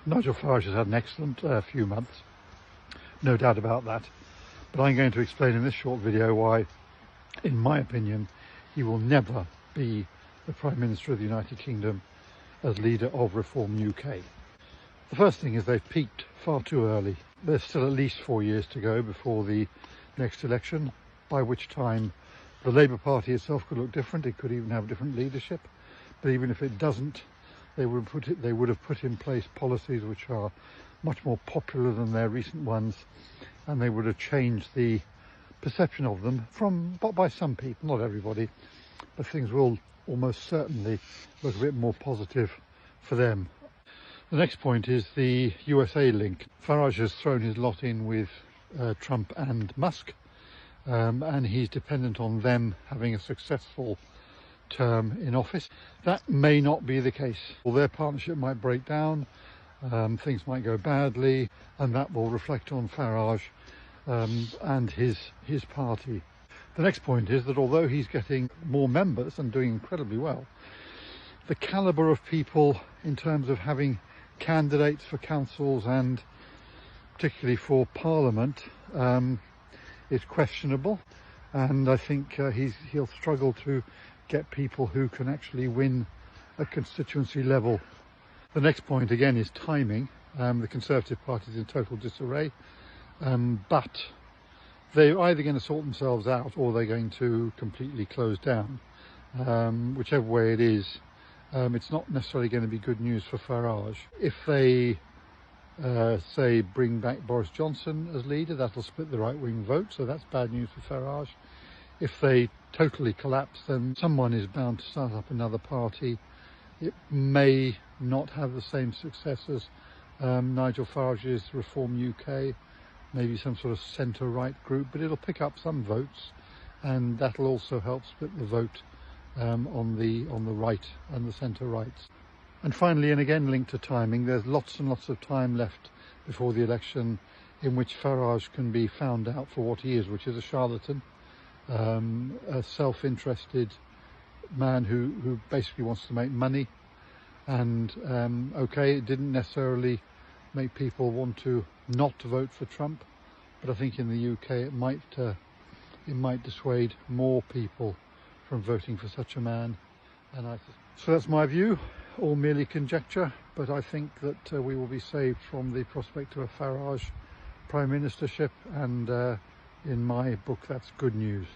Nigel Farage has had an excellent few months, no doubt about that, but I'm going to explain in this short video why, in my opinion, he will never be the Prime Minister of the United Kingdom as leader of Reform UK. The first thing is they've peaked far too early. There's still at least 4 years to go before the next election, by which time the Labour Party itself could look different. It could even have different leadership, but even if it doesn't, they would have put in place policies which are much more popular than their recent ones, and they would have changed the perception of them by some people, not everybody, but things will almost certainly look a bit more positive for them. The next point is the USA link. Farage has thrown his lot in with Trump and Musk, and he's dependent on them having a successful term in office. That may not be the case. Well, their partnership might break down, things might go badly, and that will reflect on Farage and his party. The next point is that although he's getting more members and doing incredibly well, the calibre of people in terms of having candidates for councils and particularly for Parliament is questionable, and I think he'll struggle to get people who can actually win at constituency level. The next point again is timing. The Conservative Party is in total disarray, but they're either going to sort themselves out or they're going to completely close down. Whichever way it is, it's not necessarily going to be good news for Farage. If they say bring back Boris Johnson as leader, that'll split the right-wing vote, so that's bad news for Farage. If they totally collapse, then someone is bound to start up another party. It may not have the same success as Nigel Farage's Reform UK, maybe some sort of centre-right group, but it'll pick up some votes, and that'll also help split the vote on the right and the centre-rights. And finally, and again linked to timing, there's lots and lots of time left before the election in which Farage can be found out for what he is, which is a charlatan, a self-interested man who basically wants to make money. And okay, it didn't necessarily make people want to not vote for Trump, but I think in the UK it might dissuade more people from voting for such a man. So that's my view, all merely conjecture, but I think that we will be saved from the prospect of a Farage prime ministership, and in my book that's good news.